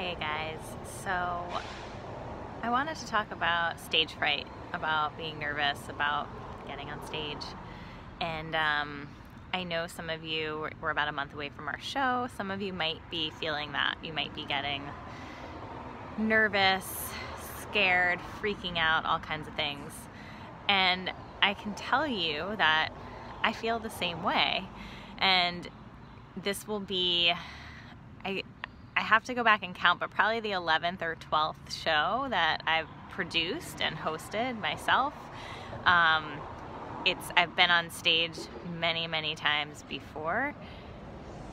Hey guys, so I wanted to talk about stage fright, about being nervous, about getting on stage. And I know some of you, we're about a month away from our show, some of you might be feeling that. You might be getting nervous, scared, freaking out, all kinds of things. And I can tell you that I feel the same way. And this will be, I have to go back and count, but probably the 11th or 12th show that I've produced and hosted myself. I've been on stage many times before,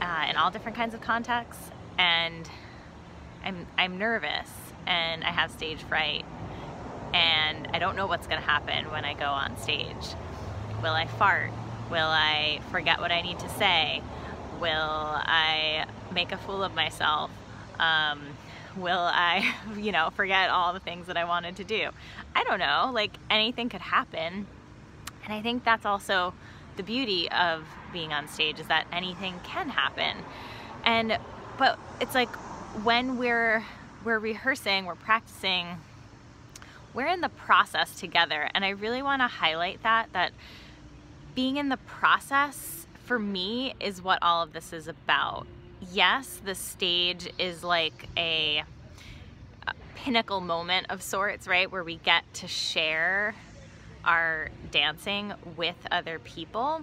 in all different kinds of contexts, and I'm nervous and I have stage fright, and I don't know what's gonna happen when I go on stage. Will I fart? Will I forget what I need to say? Will I make a fool of myself? Will I, forget all the things that I wanted to do? I don't know, like anything could happen. And I think that's also the beauty of being on stage, is that anything can happen. But it's like when we're rehearsing, we're practicing, we're in the process together. And I really want to highlight that being in the process for me is what all of this is about. Yes, the stage is like a pinnacle moment of sorts, right? Where we get to share our dancing with other people,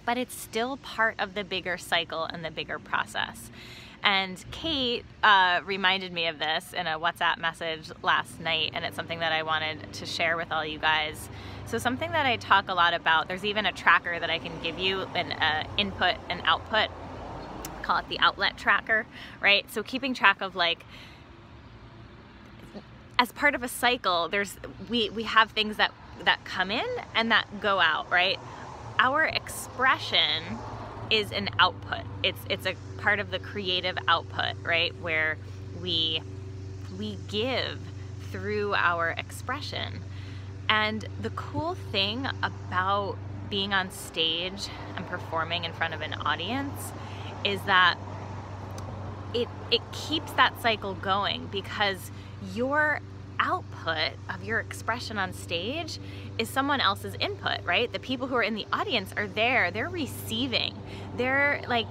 but it's still part of the bigger cycle and the bigger process. And Kate reminded me of this in a WhatsApp message last night, and it's something that I wanted to share with all you guys. So something that I talk a lot about, there's even a tracker that I can give you, an input and output, call it the outlet tracker, right? So keeping track of, like, as part of a cycle, we have things that come in and that go out, right? Our expression is an output. It's a part of the creative output, right? Where we give through our expression. And the cool thing about being on stage and performing in front of an audience is that it keeps that cycle going, because your output of your expression on stage is someone else's input, right? The people who are in the audience are there, they're receiving, they're like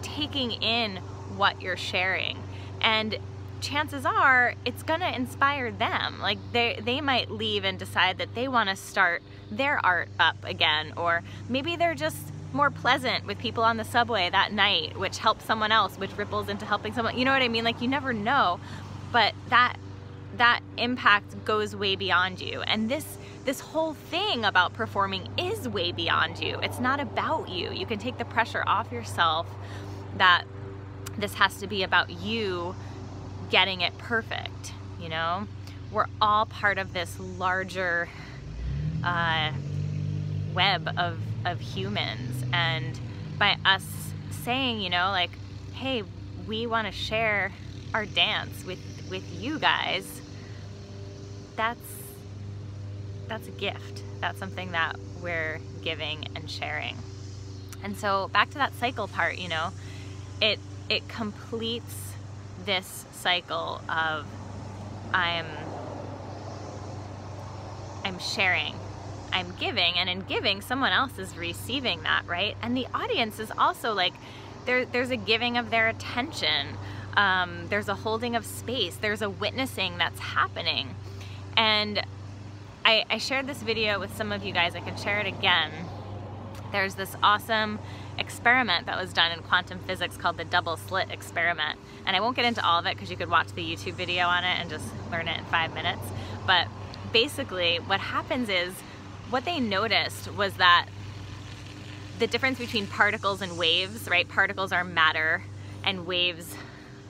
taking in what you're sharing, and chances are it's gonna inspire them. Like they might leave and decide that they want to start their art up again, or maybe they're just more pleasant with people on the subway that night, which helps someone else, which ripples into helping someone. You know what I mean? Like, you never know, but that impact goes way beyond you. And this whole thing about performing is way beyond you. It's not about you. You can take the pressure off yourself that this has to be about you getting it perfect, you know? We're all part of this larger web of humans, and by us saying, like, hey, we want to share our dance with you guys, that's a gift. That's something that we're giving and sharing. And so back to that cycle part, it completes this cycle of I'm sharing, I'm giving, and in giving, someone else is receiving that, right? And the audience is also like, there's a giving of their attention. There's a holding of space. There's a witnessing that's happening. And I shared this video with some of you guys. I can share it again. There's this awesome experiment that was done in quantum physics called the double slit experiment. And I won't get into all of it because you could watch the YouTube video on it and just learn it in 5 minutes. But basically what happens is, what they noticed was that the difference between particles and waves, right? Particles are matter and waves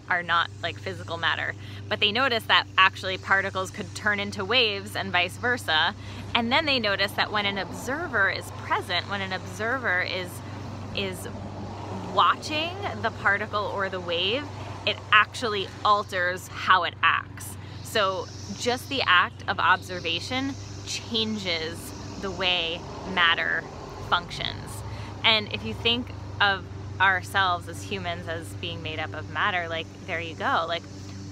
are not like physical matter. But they noticed that actually particles could turn into waves and vice versa. And then they noticed that when an observer is present, when an observer is watching the particle or the wave, it actually alters how it acts. So just the act of observation changes the way matter functions. And if you think of ourselves as humans as being made up of matter, like, there you go. Like,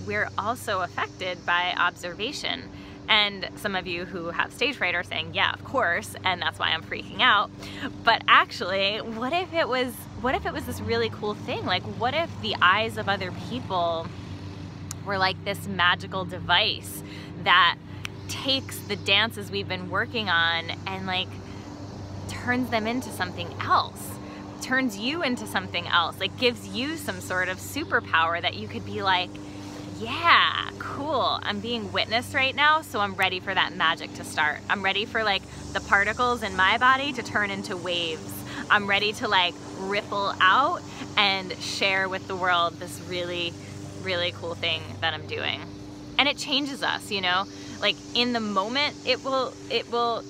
we're also affected by observation. And some of you who have stage fright are saying, yeah, of course, and that's why I'm freaking out. But actually, what if it was this really cool thing? Like, what if the eyes of other people were like this magical device that takes the dances we've been working on and like turns them into something else, turns you into something else, like gives you some sort of superpower that you could be like, yeah, cool, I'm being witnessed right now, so I'm ready for that magic to start. I'm ready for like the particles in my body to turn into waves. I'm ready to like ripple out and share with the world this really, really cool thing that I'm doing. And it changes us, you know? Like in the moment, it will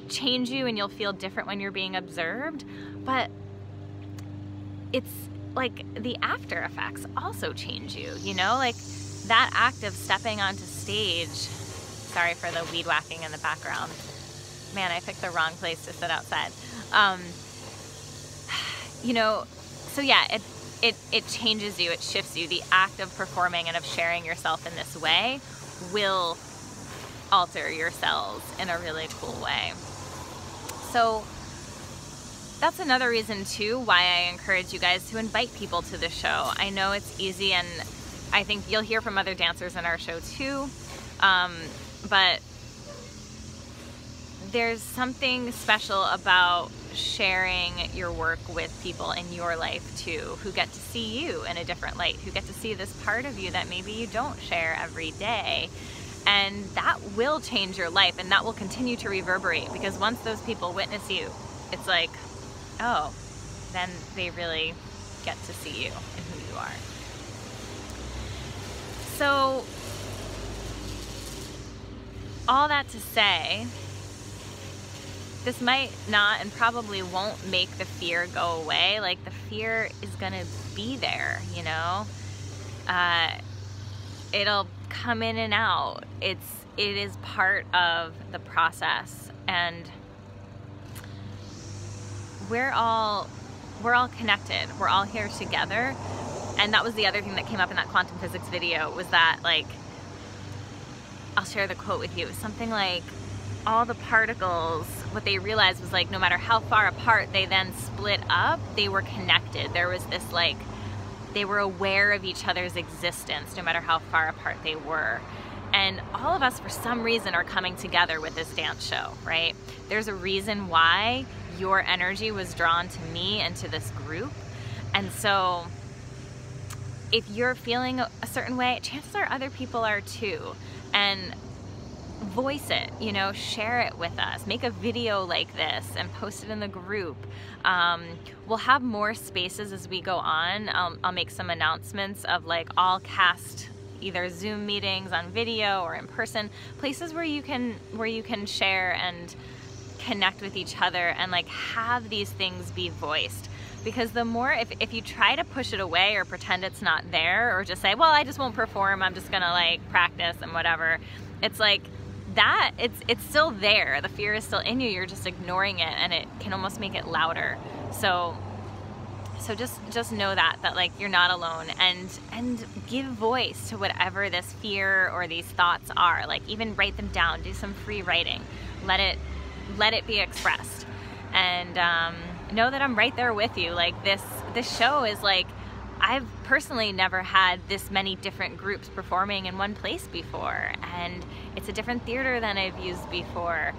change you and you'll feel different when you're being observed, but it's like the after effects also change you, you know? Like that act of stepping onto stage, sorry for the weed whacking in the background. Man, I picked the wrong place to sit outside. You know, so yeah, it changes you, it shifts you. The act of performing and of sharing yourself in this way will alter your cells in a really cool way. So that's another reason too why I encourage you guys to invite people to the show. I know it's easy, and I think you'll hear from other dancers in our show too, but there's something special about sharing your work with people in your life too, who get to see you in a different light, who get to see this part of you that maybe you don't share every day. And that will change your life, and that will continue to reverberate, because once those people witness you, it's like, oh, then they really get to see you and who you are. So, all that to say, this might not and probably won't make the fear go away. Like, the fear is gonna be there, you know? It'll come in and out. It is part of the process, and we're all connected. We're all here together. And that was the other thing that came up in that quantum physics video, was that, like, I'll share the quote with you. It was something like, all the particles, what they realized was, like, no matter how far apart they then split up, they were connected. There was this, like, they were aware of each other's existence no matter how far apart they were. And all of us, for some reason, are coming together with this dance show, right? There's a reason why your energy was drawn to me and to this group. And so if you're feeling a certain way, chances are other people are too. And voice it, you know, share it with us. Make a video like this and post it in the group. We'll have more spaces as we go on. I'll make some announcements of, like, all cast either Zoom meetings on video or in person, places where you can share and connect with each other and, like, have these things be voiced. Because the more, if you try to push it away or pretend it's not there, or just say, well, I just won't perform, I'm just gonna, like, practice and whatever, it's like that, it's still there. The fear is still in you, you're just ignoring it, and it can almost make it louder. So just know that like, you're not alone, and give voice to whatever this fear or these thoughts are. Like, even write them down, do some free writing, let it be expressed, and know that I'm right there with you. Like, this show is like, I've personally never had this many different groups performing in one place before, and it's a different theater than I've used before.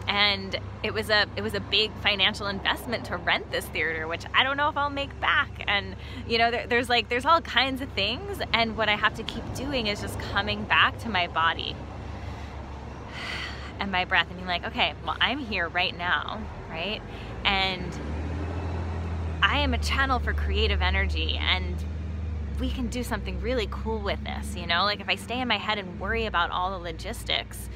And it was a big financial investment to rent this theater, which I don't know if I'll make back. And, you know, there's all kinds of things, and what I have to keep doing is just coming back to my body and my breath and being like, okay, well, I'm here right now, right? And I am a channel for creative energy, and we can do something really cool with this, you know? Like, if I stay in my head and worry about all the logistics,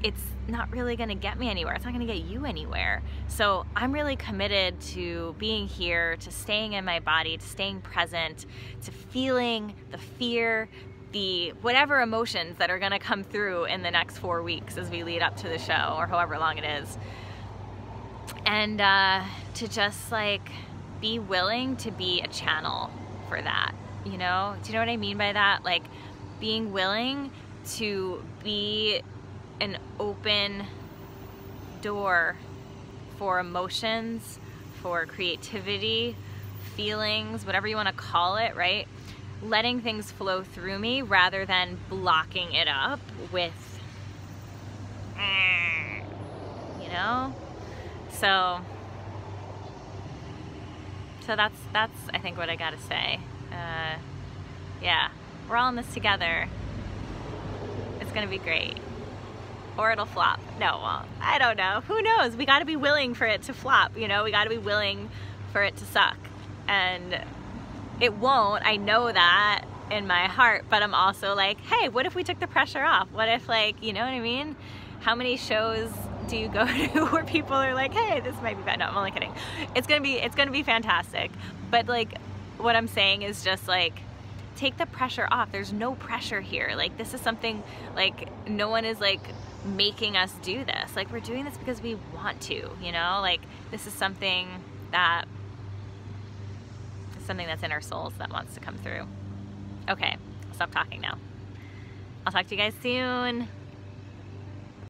it's not really gonna get me anywhere. It's not gonna get you anywhere. So I'm really committed to being here, to staying in my body, to staying present, to feeling the fear, the whatever emotions that are gonna come through in the next 4 weeks as we lead up to the show, or however long it is. And to just, like, be willing to be a channel for that, you know? Do you know what I mean by that? Like, being willing to be an open door for emotions, for creativity, feelings, whatever you want to call it, right? Letting things flow through me rather than blocking it up with, you know? So that's I think what I gotta say. Yeah, we're all in this together. It's gonna be great. Or it'll flop. No, well, I don't know. Who knows? We gotta be willing for it to flop, you know? We gotta be willing for it to suck. And it won't, I know that in my heart, but I'm also like, hey, what if we took the pressure off? What if, like, you know what I mean? How many shows do you go to where people are like, hey, this might be bad? No, I'm only kidding. It's gonna be fantastic. But like, what I'm saying is just like, take the pressure off. There's no pressure here. Like, this is something, like, no one is like making us do this. Like, we're doing this because we want to, you know? Like, this is something that's in our souls that wants to come through. Okay, I'll stop talking now. I'll talk to you guys soon.